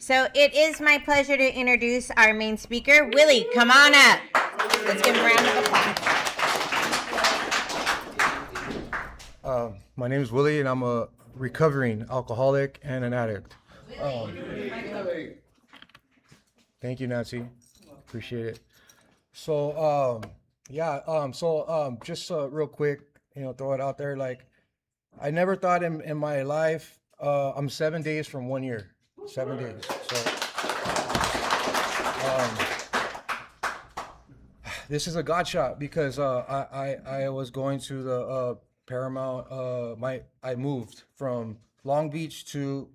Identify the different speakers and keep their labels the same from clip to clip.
Speaker 1: So it is my pleasure to introduce our main speaker, Willy. Come on up. Let's give him a round of applause.
Speaker 2: My name is Willy, and I'm a recovering alcoholic and an addict. Thank you, Nancy. Appreciate it. So, just real quick, throw it out there. Like, I never thought in my life, I'm 7 days from 1 year. 7 days. So, this is a God shot because I was going to the Paramount. I moved from Long Beach to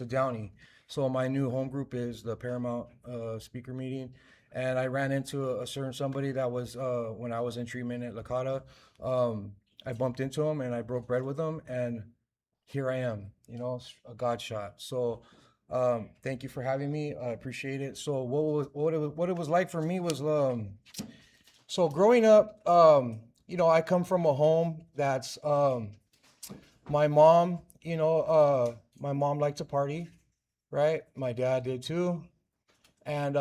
Speaker 2: Downey. So my new home group is the Paramount speaker meeting, and I ran into a certain somebody that was when I was in treatment at La Cata. I bumped into him and I broke bread with him, and here I am. A God shot. So thank you for having me. I appreciate it. So what it was like for me was so growing up, I come from a home that's my mom. My mom liked to party, right? My dad did too, and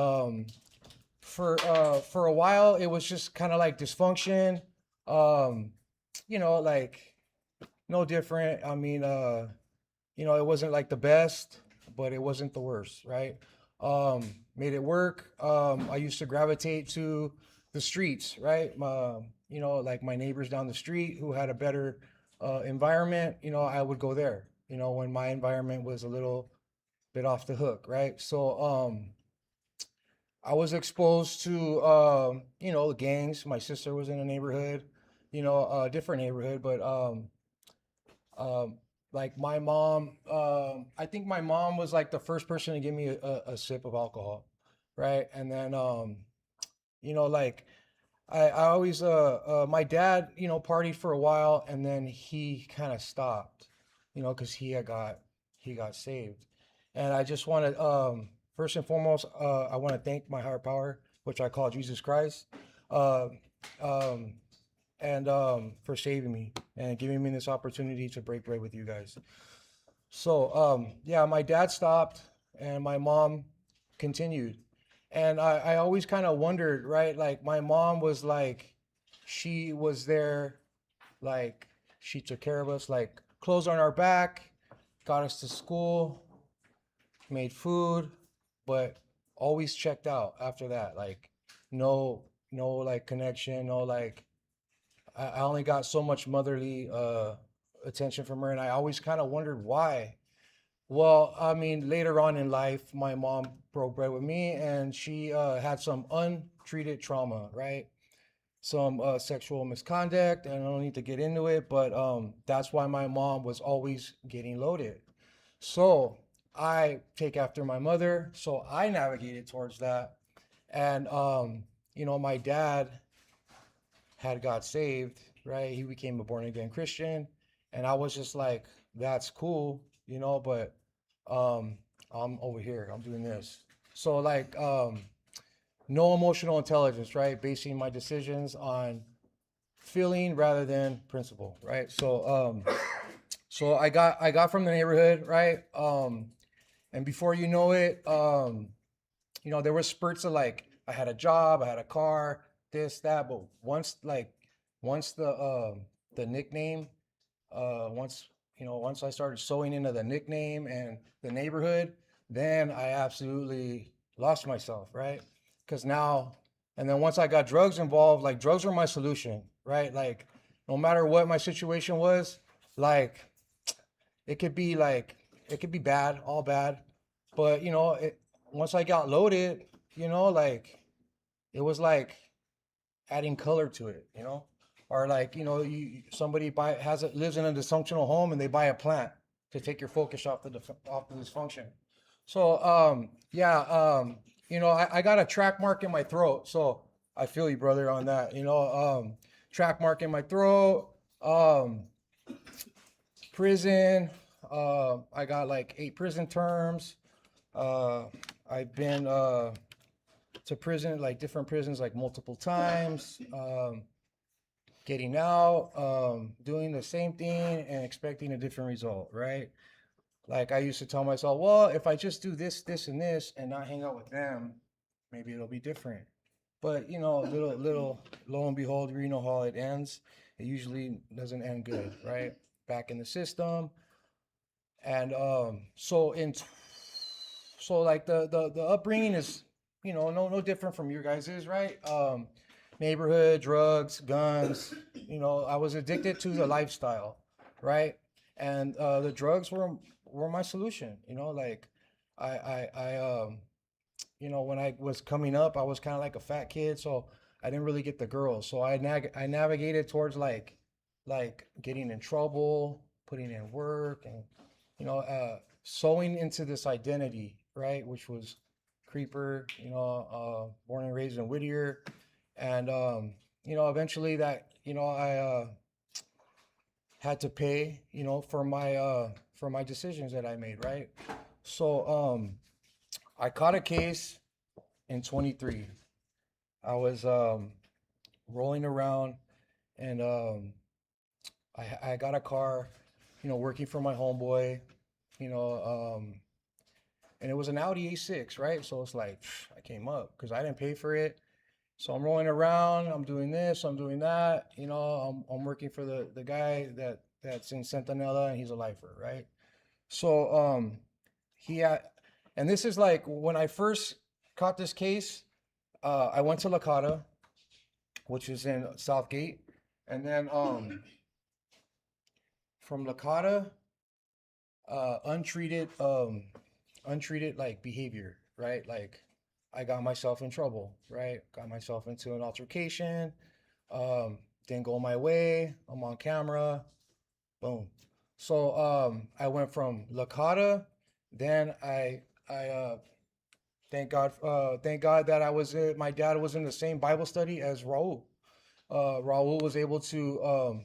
Speaker 2: for a while it was just kind of like dysfunction. Like no different. I mean, it wasn't like the best, but it wasn't the worst, right? Made it work. I used to gravitate to the streets, right? Like my neighbors down the street who had a better environment, I would go there, when my environment was a little bit off the hook, right? So I was exposed to, gangs. My sister was in a neighborhood, a different neighborhood, but like my mom, I think my mom was like the first person to give me a sip of alcohol, right? And then, like I always, my dad, partied for a while, and then he kind of stopped, because he got saved. And I just want to, first and foremost, I want to thank my higher power, which I call Jesus Christ, uh, um, and for saving me and giving me this opportunity to break bread with you guys. So, my dad stopped and my mom continued. And I always kind of wondered, right? Like, my mom was like, she was there, like, she took care of us, like, clothes on our back, got us to school, made food, but always checked out after that. Like, no, like, connection, no, like, I only got so much motherly attention from her, and I always kind of wondered why. Well, I mean, later on in life, my mom broke bread with me, and she had some untreated trauma, right? Some sexual misconduct, and I don't need to get into it, but that's why my mom was always getting loaded. So I take after my mother, so I navigated towards that. And, my dad had got saved, right? He became a born again Christian. And I was just like, that's cool, but I'm over here, I'm doing this. So like no emotional intelligence, right? Basing my decisions on feeling rather than principle, right? So I got from the neighborhood, right? And before you know it, there were spurts of like I had a job, I had a car, this, that, but once the nickname, once I started sewing into the nickname and the neighborhood, then I absolutely lost myself, right? Because now, and then once I got drugs involved, like drugs were my solution, right? Like no matter what my situation was, like it could be bad, all bad, but once I got loaded, like it was like adding color to it, or like somebody lives in a dysfunctional home and they buy a plant to take your focus off the dysfunction. So I got a track mark in my throat, so I feel you, brother, on that. Track mark in my throat, prison. I got like 8 prison terms. I've been to prison, like different prisons, like multiple times. Getting out, doing the same thing and expecting a different result, right? Like I used to tell myself, well, if I just do this, this, and this, and not hang out with them, maybe it'll be different. But little, lo and behold, you know how it ends. It usually doesn't end good, right? Back in the system, and so like the upbringing is, no different from your guys's, right? Neighborhood, drugs, guns. I was addicted to the lifestyle, right? And the drugs were my solution. Like I when I was coming up, I was kind of like a fat kid, so I didn't really get the girls. So I navigated towards like getting in trouble, putting in work, and sewing into this identity, right? Which was creeper, born and raised in Whittier, and eventually that I had to pay, for my decisions that I made, right? So I caught a case in 23. I was rolling around, and I got a car, working for my homeboy, you know, and it was an Audi A6, right? So it's like I came up because I didn't pay for it. So I'm rolling around, I'm doing this, I'm doing that, I'm working for the guy that's in Centinela, and he's a lifer, right? So he had, and this is like when I first caught this case, I went to La Cata, which is in Southgate, and then from La Cata, untreated untreated like behavior, right? Like I got myself in trouble, right? Got myself into an altercation, didn't go my way, I'm on camera, boom. So I went from La Cata, then I thank God that my dad was in the same Bible study as Raul. Raul was able to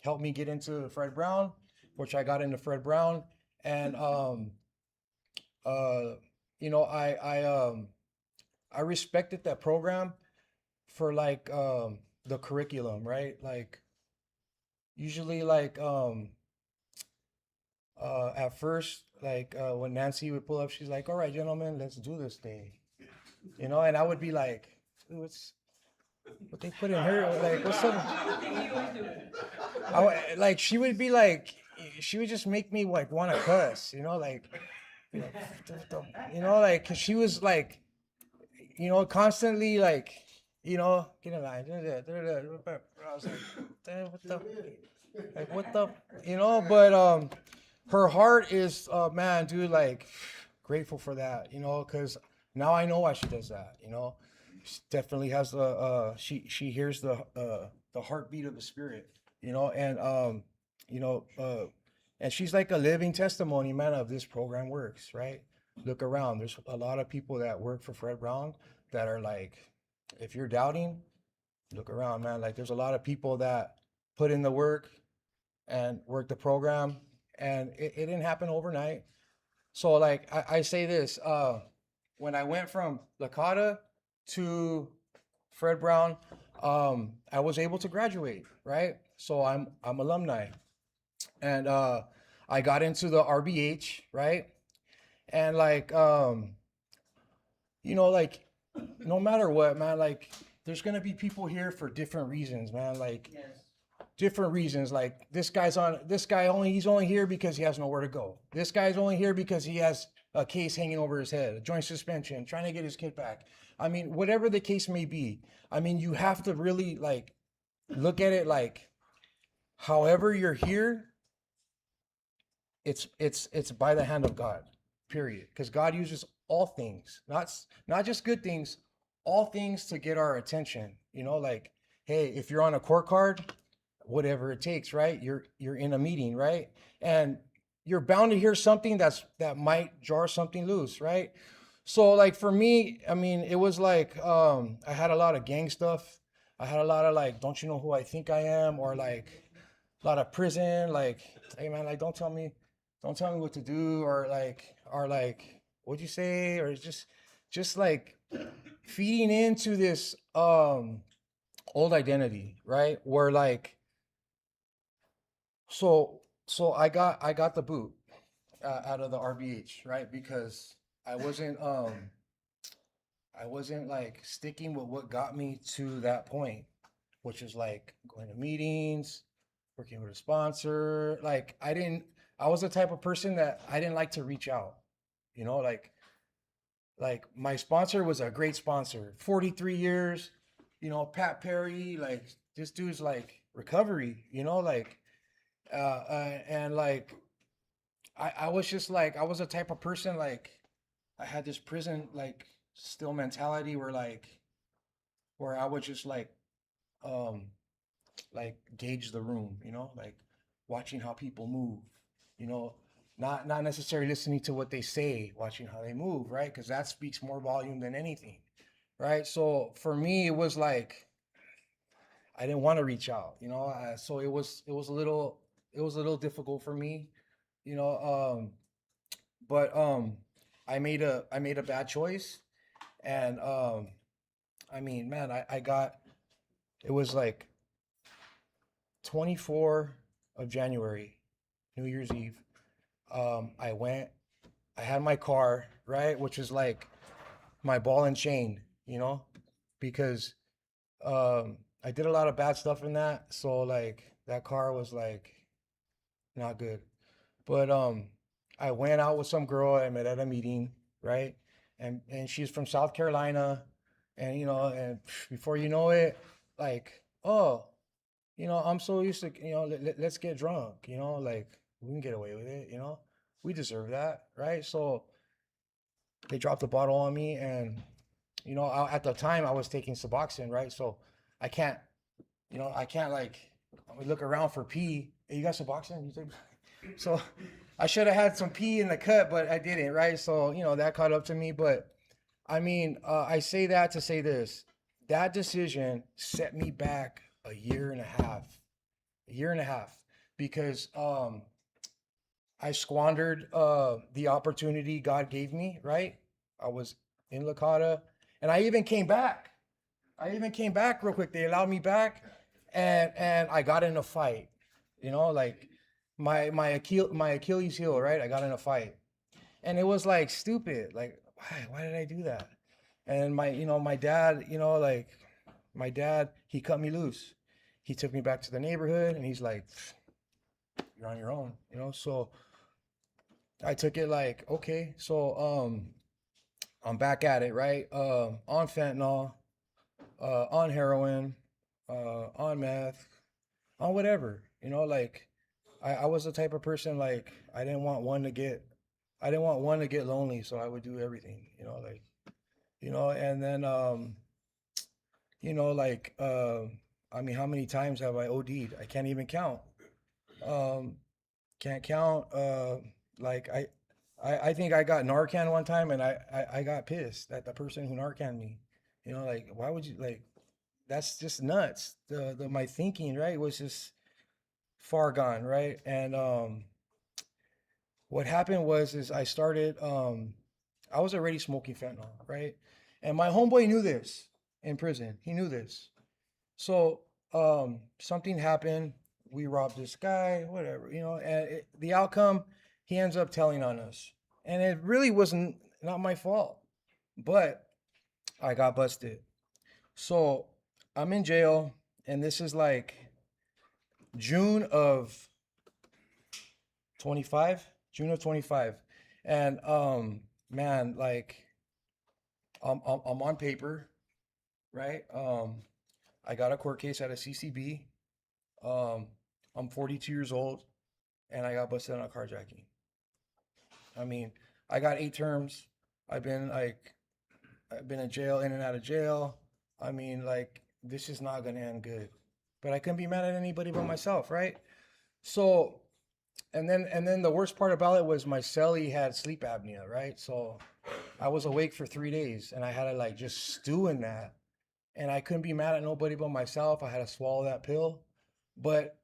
Speaker 2: help me get into Fred Brown, which I got into Fred Brown, and uh, you know, I respected that program for like the curriculum, right? Like usually like at first, like when Nancy would pull up, she's like, "All right, gentlemen, let's do this thing," and I would be like, "What's what they put in her? Like, what's up?" Like she would be like, she would just make me like want to cuss, like, you know, like 'cause she was like, constantly like, get in line. I was like, "Damn, what the, like, what the, but her heart is, man, dude, like, grateful for that, because now I know why she does that, She definitely has she hears the heartbeat of the spirit, and you know, uh, and she's like a living testimony, man, of this program works, right? Look around. There's a lot of people that work for Fred Brown that are like, if you're doubting, look around, man. Like, there's a lot of people that put in the work and work the program, and it didn't happen overnight. So, like, I say this, when I went from Lakota to Fred Brown, I was able to graduate, right? So I'm alumni, and I got into the RBH, right? And like, like, no matter what, man, like, there's gonna be people here for different reasons, man. Like, different reasons. Like, he's only here because he has nowhere to go. This guy's only here because he has a case hanging over his head, a joint suspension, trying to get his kid back. I mean, whatever the case may be, I mean, you have to really like look at it like, however you're here, it's by the hand of God, period. Because God uses all things, not just good things, all things to get our attention. Like, hey, if you're on a court card, whatever it takes, right? You're in a meeting, right? And you're bound to hear something that might jar something loose, right? So like for me, I mean, it was like I had a lot of gang stuff. I had a lot of like, don't you know who I think I am? Or like a lot of prison, like, hey man, like don't tell me what to do, or like what'd you say? Or just like feeding into this old identity, right? Where like so I got the boot, out of the RBH, right? Because I wasn't like sticking with what got me to that point, which is like going to meetings, working with a sponsor. Like I was the type of person that I didn't like to reach out, you know, like my sponsor was a great sponsor, 43 years, you know, Pat Perry, like this dude's like recovery, you know, like, and like, I was just like, I was the type of person, like I had this prison, like still mentality where I would just um, like gauge the room, you know, like watching how people move, you know, not necessarily listening to what they say, watching how they move, right? Because that speaks more volume than anything, right? So for me, it was like I didn't want to reach out, you know, so it was a little difficult for me, you know, but I made a bad choice, and I mean, man, I got it was like 24 of January, New Year's Eve. I went, I had my car, right, which is like my ball and chain, you know, because I did a lot of bad stuff in that. So like that car was like not good. But I went out with some girl I met at a meeting, right? And she's from South Carolina, and you know, and before you know it, like, oh, you know, I'm so used to, you know, let's get drunk, you know, like we can get away with it, you know, we deserve that, right? So they dropped the bottle on me, and you know, at the time I was taking Suboxone, right? So I can't, you know, I can't like look around for pee. Hey, you got Suboxone? You take? So I should have had some pee in the cut, but I didn't, right? So you know that caught up to me. But I mean, I say that to say this: that decision set me back a year and a half, because I squandered the opportunity God gave me, right? I was in Lakota, and I even came back. I even came back real quick. They allowed me back, and I got in a fight. You know, like my Achilles heel, right? I got in a fight, and it was like stupid. Like, why did I do that? And my dad, you know, like my dad, he cut me loose. He took me back to the neighborhood, and he's like, "You're on your own," you know. So I took it like, okay, so I'm back at it, right? On fentanyl, on heroin, on meth, on whatever, you know, like I was the type of person like I didn't want one to get lonely, so I would do everything, you know, like, you know, and then you know, like I mean, how many times have I OD'd? I can't even count. Um, can't count. Like I think I got Narcan one time, and I got pissed at the person who Narcan me. You know, like why would you like? That's just nuts. The my thinking, right, was just far gone, right? And what happened was is I was already smoking fentanyl, right? And my homeboy knew this in prison. He knew this. So something happened. We robbed this guy, whatever, you know, and the outcome, he ends up telling on us. And it really wasn't not my fault, but I got busted. So I'm in jail, and this is like June of 25, June of 25. And man, like I'm on paper, right? I got a court case at a CCB. Um, I'm 42 years old, and I got busted on a carjacking. I mean, I got 8 terms. I've been like, I've been in jail, in and out of jail. I mean, like, this is not gonna end good. But I couldn't be mad at anybody but myself, right? So, and then the worst part about it was my cellie had sleep apnea, right? So I was awake for 3 days, and I had to like just stew in that, and I couldn't be mad at nobody but myself. I had to swallow that pill. But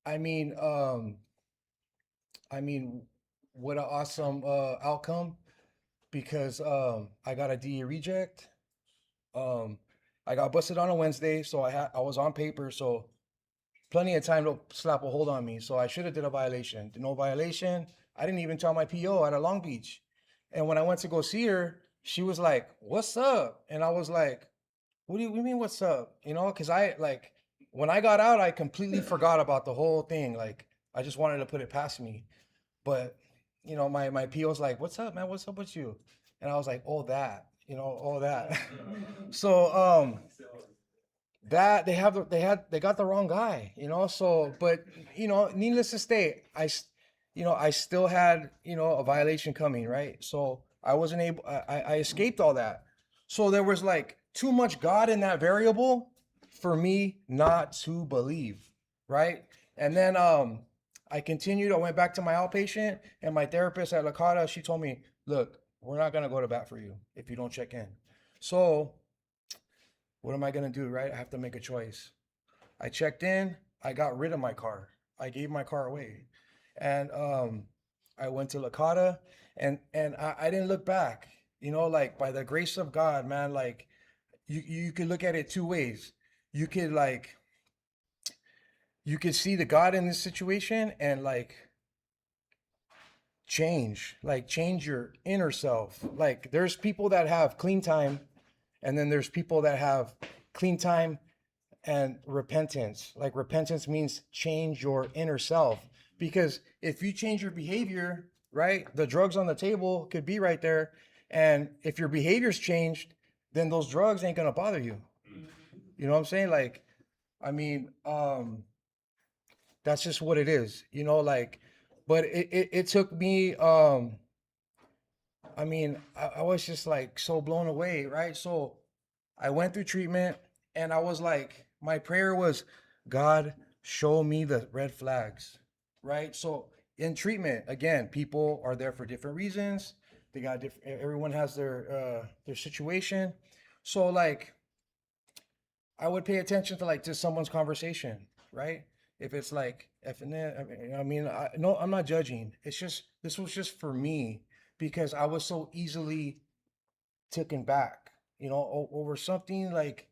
Speaker 2: I mean, I mean, what an awesome outcome, because I got a DE reject. Um, I got busted on a Wednesday, so I was on paper, so plenty of time to slap a hold on me. So I should have did a violation. Did no violation. I didn't even tell my PO out of Long Beach. And when I went to go see her, she was like, "What's up?" And I was like, what do you mean, what's up? You know, because I like when I got out, I completely forgot about the whole thing. Like I just wanted to put it past me. But you know, my PO's like, "What's up, man? What's up with you?" And I was like, "Oh, that, you know, all that." So that they got the wrong guy, you know. So, but you know, needless to say, you know, I still had, you know, a violation coming, right? So I wasn't able. I escaped all that. So there was like too much God in that variable for me not to believe, right? And then I continued. I went back to my outpatient, and my therapist at La Cara, she told me, "Look, we're not gonna go to bat for you if you don't check in." So what am I gonna do, right? I have to make a choice. I checked in. I got rid of my car. I gave my car away, and I went to La Cara, and I didn't look back. You know, like by the grace of God, man. Like you could look at it two ways. You could like you could see the God in this situation and like change your inner self. Like there's people that have clean time, and then there's people that have clean time and repentance. Like repentance means change your inner self. Because if you change your behavior, right, the drugs on the table could be right there. And if your behavior's changed, then those drugs ain't gonna bother you. You know what I'm saying? Like, I mean, that's just what it is, you know, like, but it took me, I mean, I was just like so blown away, right? So I went through treatment and I was like, my prayer was, God, show me the red flags, right? So in treatment, again, people are there for different reasons. They got different, everyone has their situation. So like, I would pay attention to like just someone's conversation, right? If it's like, if I mean, no, I'm not judging. It's just, this was just for me because I was so easily taken back, you know, over something like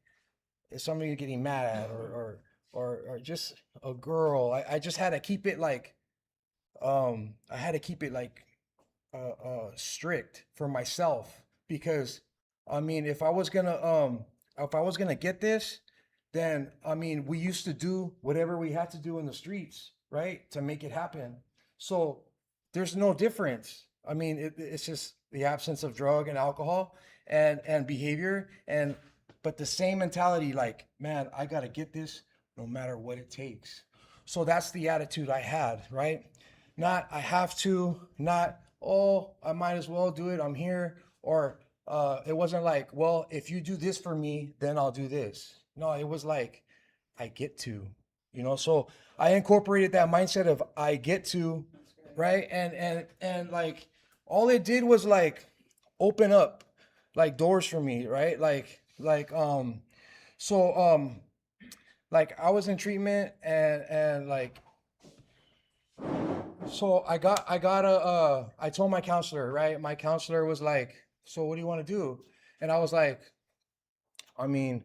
Speaker 2: somebody you're getting mad at or just a girl. I just had to keep it like I had to keep it like strict for myself because I mean if I was gonna get this, then I mean we used to do whatever we had to do in the streets, right, to make it happen. So there's no difference. I mean it's just the absence of drug and alcohol and behavior and but the same mentality like man I gotta get this no matter what it takes. So that's the attitude I had, right? Not I have to, not oh I might as well do it. I'm here, or it wasn't like well if you do this for me then I'll do this. No, it was like I get to, you know. So I incorporated that mindset of I get to, right? And like all it did was like open up like doors for me, right? So like I was in treatment and like so I told my counselor, right? My counselor was like, "So what do you want to do?" And I was like, "I mean,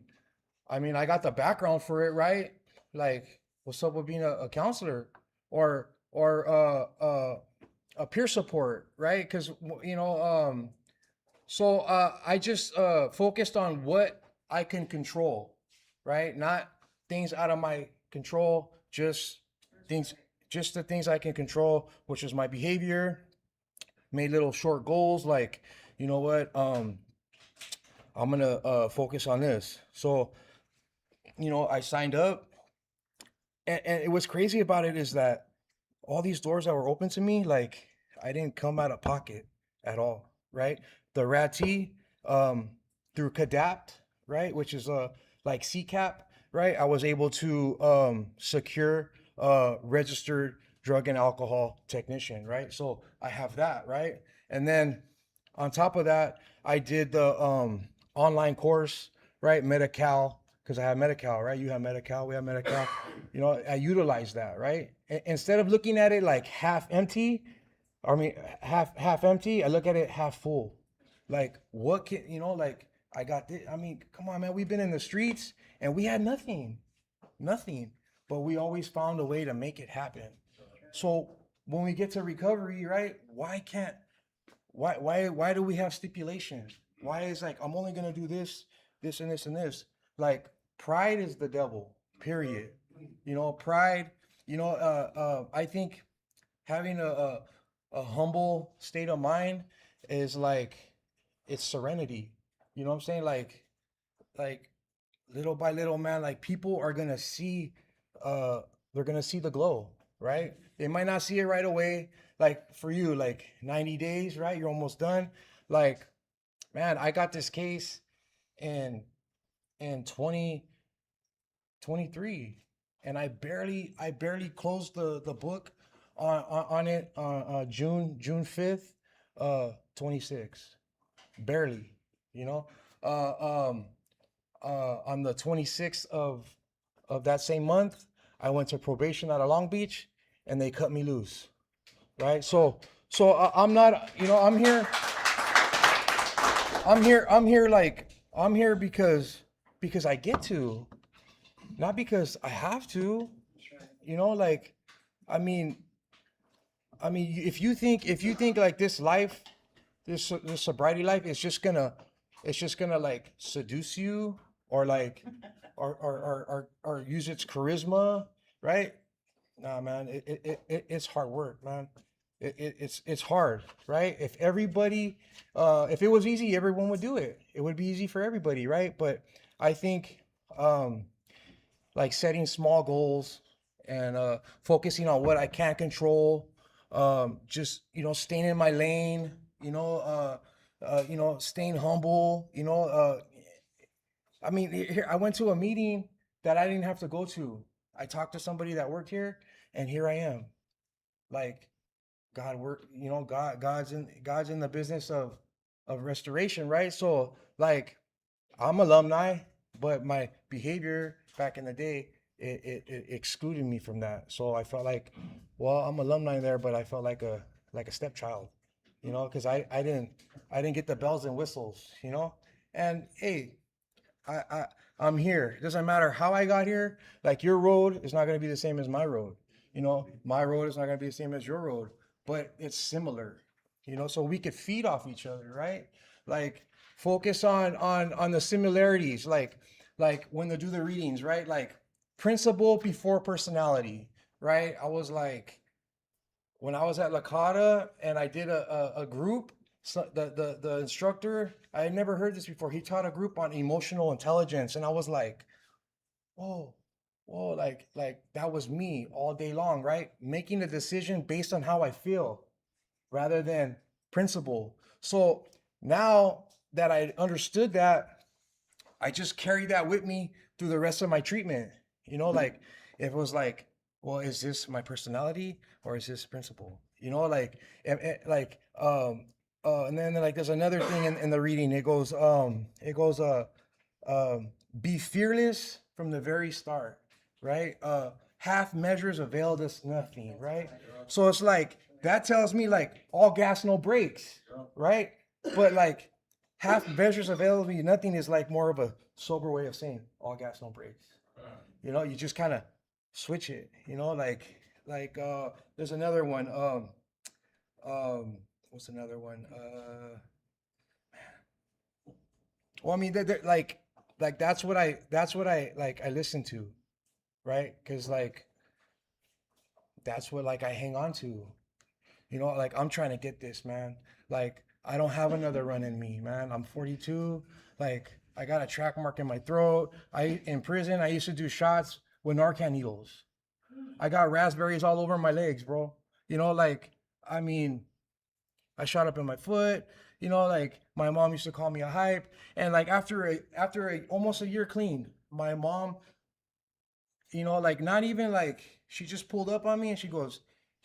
Speaker 2: I got the background for it, right? Like, what's up with being a counselor or a peer support, right? Because you know, so I just focused on what I can control, right? Not things out of my control, things, just the things I can control, which is my behavior. Made little short goals, like, you know what, I'm gonna focus on this. So, you know, I signed up, and it was crazy about it is that all these doors that were open to me, like I didn't come out of pocket at all, right? The RAT through CADAPT, right, which is like CCAP, right? I was able to secure registered drug and alcohol technician, right? So I have that, right? And then on top of that, I did the online course, right? Medi-Cal, because I have Medi-Cal, right? You have Medi-Cal, we have Medi-Cal. You know, I utilize that, right? Instead of looking at it like half empty, I mean half empty, I look at it half full. Like what can you know? Like I got this. I mean, come on, man. We've been in the streets and we had nothing, nothing, but we always found a way to make it happen. So when we get to recovery, right? Why do we have stipulations? Why is like I'm only gonna do this, this and this and this? Like pride is the devil, period. You know, pride, I think having a humble state of mind is like it's serenity. You know what I'm saying? Like little by little, man, like people are gonna see they're gonna see the glow, right? They might not see it right away. Like for you, like 90 days, right? You're almost done. Like, man, I got this case in 2023, and I barely closed the book on it June 5th, 26. Barely, you know. On the 26th of that same month, I went to probation out of Long Beach, and they cut me loose. Right? I'm not, I'm here because I get to, not because I have to. Like, I mean, if you think like this life, this sobriety life is just gonna like seduce you, or like or use its charisma, right? Nah, man, it's hard work, man. It's hard, right? If everybody, if it was easy, everyone would do it. It would be easy for everybody, right? But I think, like setting small goals and focusing on what I can't control, just staying in my lane, staying humble, I mean, here I went to a meeting that I didn't have to go to. I talked to somebody that worked here, and here I am. Like, God's in the business of restoration, right? So like, I'm alumni, but my behavior back in the day, it excluded me from that. So I felt like, well, I'm alumni there, but I felt like a stepchild, because I didn't get the bells and whistles, and hey, I'm here. It doesn't matter how I got here. Like, your road is not going to be the same as my road. My road is not going to be the same as your road, but it's similar. So we could feed off each other, right? Like, focus on the similarities. Like when they do the readings, right? Like, principle before personality, right? I was like, when I was at Lakata and I did a group, so the instructor, I had never heard this before. He taught a group on emotional intelligence, and I was like, whoa, like that was me all day long, right? Making a decision based on how I feel rather than principle. So now that I understood that, I just carried that with me through the rest of my treatment. Like, if it was like, well, is this my personality or is this principle? And then like there's another thing in the reading. It goes, be fearless from the very start, right? Half measures availed us nothing, right? So it's like, that tells me like all gas, no brakes, right? But like, half measures availed me nothing is like more of a sober way of saying all gas, no brakes. You just kind of switch it, there's another one. What's another one? Well, I mean, like that's what I like I listen to, right? Because like that's what like I hang on to, like I'm trying to get this, man. Like, I don't have another run in me, man. I'm 42. Like, I got a track mark in my throat. In prison, I used to do shots with Narcan needles. I got raspberries all over my legs, bro. Like, I mean, I shot up in my foot. Like, my mom used to call me a hype. And like after almost a year clean, my mom, like, not even like, she just pulled up on me and she goes,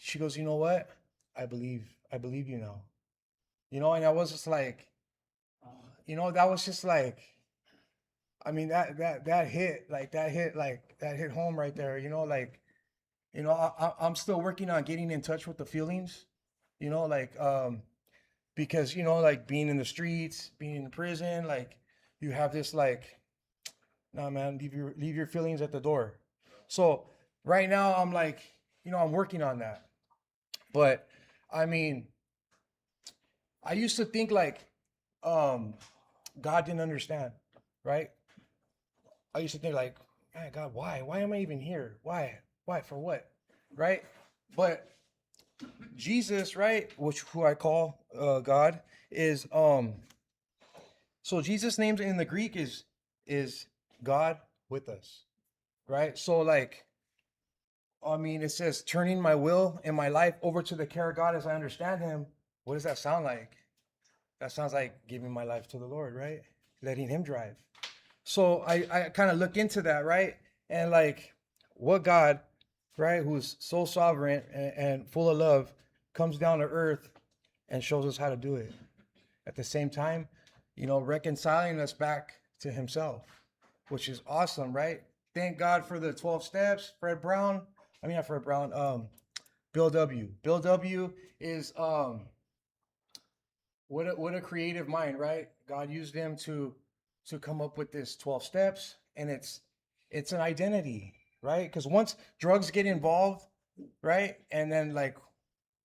Speaker 2: you know what? I believe you now. And I was just like, that was just like, I mean, that hit home right there. I'm still working on getting in touch with the feelings, like, because, like, being in the streets, being in prison, like, you have this like, nah, man, leave your feelings at the door. So right now I'm like, I'm working on that. But I mean, I used to think like God didn't understand, right? I used to think like, man, God, why? Why am I even here? Why? Why? For what? Right? But Jesus, right, which who I call God, is so Jesus' names in the Greek is God with us, right? So like, I mean, it says turning my will and my life over to the care of God as I understand Him. What does that sound like? That sounds like giving my life to the Lord, right? Letting Him drive. So I kind of look into that, right? And like, what God, right, who's so sovereign and full of love, comes down to earth and shows us how to do it. At the same time, reconciling us back to Himself, which is awesome, right? Thank God for the 12 steps. Not Fred Brown, Bill W. Bill W is what a creative mind, right? God used him to come up with this 12 steps, and it's an identity, right? Because once drugs get involved, right, and then like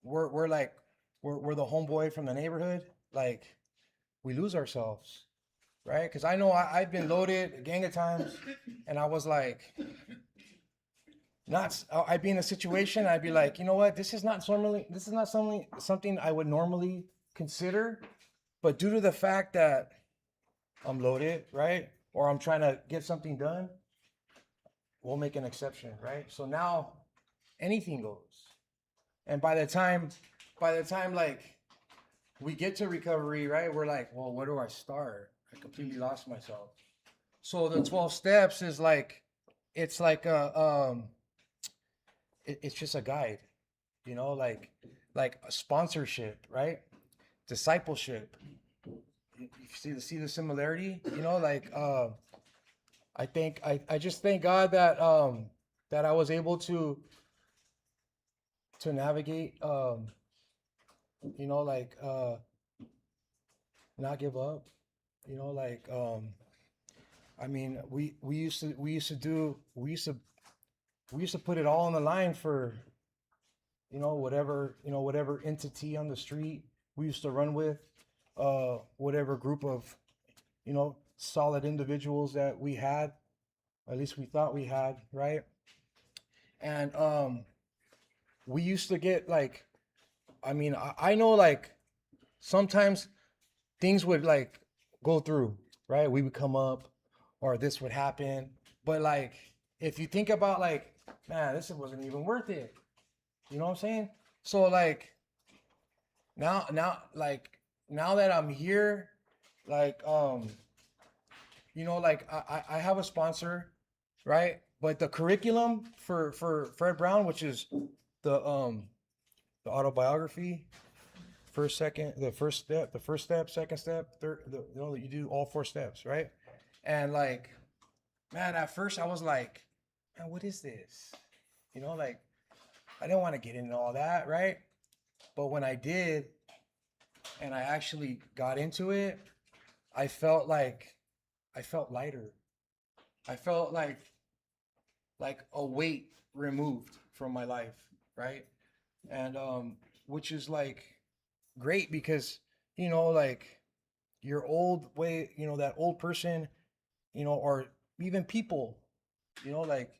Speaker 2: we're like we're the homeboy from the neighborhood, like we lose ourselves, right? Because I know I've been loaded a gang of times, and I was like, not I'd be in a situation, I'd be like, you know what, this is not something I would normally consider, but due to the fact that I'm loaded, right, or I'm trying to get something done, we'll make an exception, right? So now anything goes. And by the time like we get to recovery, right, we're like, well, where do I start? I completely lost myself. So the 12 steps is like, it's like it's just a guide, like a sponsorship, right? Discipleship. You see the similarity, like I just thank God that I was able to navigate, like not give up, like I mean, we used to put it all on the line for whatever entity on the street we used to run with, whatever group of solid individuals that we had, at least we thought we had, right? And we used to get like, I mean, I know like sometimes things would like go through, right? We would come up or this would happen. But like, if you think about like, man, this wasn't even worth it. You know what I'm saying? So like now that I'm here, like, like I have a sponsor, right? But the curriculum for Fred Brown, which is the autobiography, first step, second step, third, you do all 4 steps, right? And like, man, at first I was like, man, what is this? Like I didn't want to get into all that, right? But when I did, and I actually got into it, I felt lighter. I felt like a weight removed from my life, right? And which is like great because like your old way, that old person, or even people, like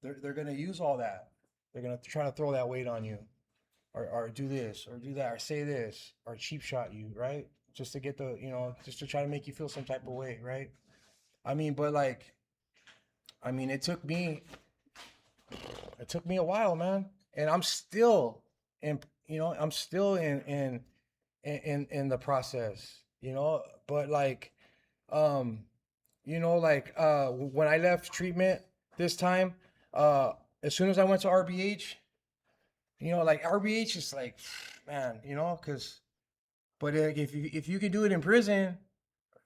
Speaker 2: they're gonna use all that. They're gonna try to throw that weight on you, or do this, or do that, or say this, or cheap shot you, right? Just to get just to try to make you feel some type of way, right? I mean, but like, it took me a while, man, and I'm still in, in the process, but like, when I left treatment this time, as soon as I went to RBH, like RBH is like, man, but if you can do it in prison,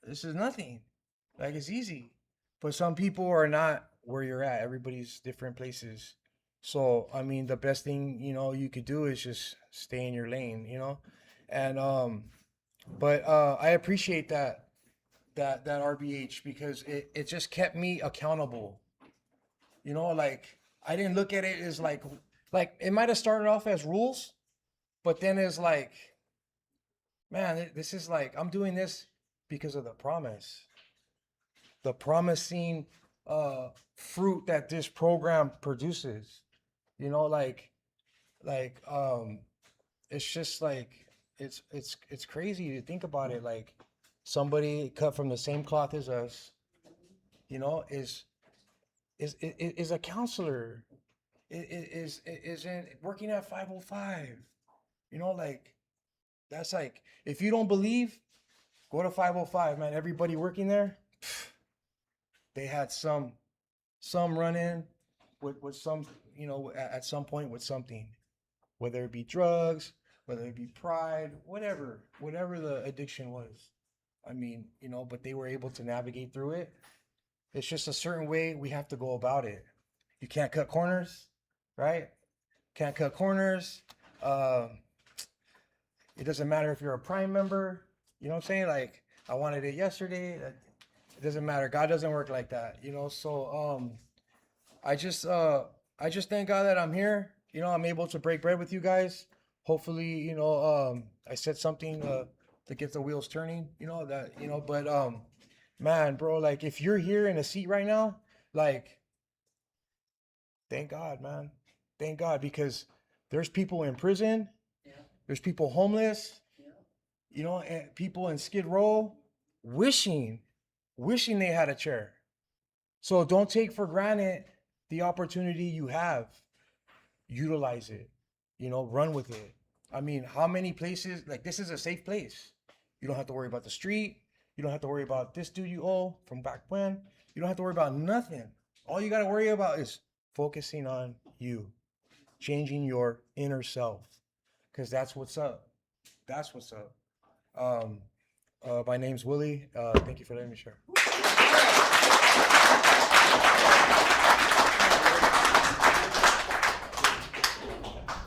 Speaker 2: this is nothing. Like it's easy, but some people are not where you're at. Everybody's different places. So I mean, the best thing you could do is just stay in your lane, and but I appreciate that RBH because it just kept me accountable. Like I didn't look at it as like it might have started off as rules, But then it's like, man, this is like, I'm doing this because of the promising fruit that this program produces. You know, like it's just like it's crazy to think about it. Like somebody cut from the same cloth as us, you know, is a counselor, is in working at 505. You know, like that's like, if you don't believe, go to 505, man. Everybody working there, they had some run in with some, you know, at some point with something, whether it be drugs, whether it be pride, whatever the addiction was. I mean, you know, but they were able to navigate through it. It's just a certain way we have to go about it. You can't cut corners, right? Can't cut corners. It doesn't matter if you're a Prime member. You know what I'm saying? Like, I wanted it yesterday. It doesn't matter. God doesn't work like that, you know? So I just thank God that I'm here. You know, I'm able to break bread with you guys. Hopefully, you know, I said something to get the wheels turning, you know, that, you know, but man, bro, like if you're here in a seat right now, like thank God, man. Thank God, because there's people in prison, there's people homeless, you know, and people in Skid Row wishing they had a chair. So don't take for granted the opportunity you have. Utilize it, you know, run with it. I mean, how many places, like this is a safe place. You don't have to worry about the street. You don't have to worry about this dude you owe from back when. You don't have to worry about nothing. All you got to worry about is focusing on you, changing your inner self, because that's what's up. That's what's up. My name's Willy. Thank you for letting me share.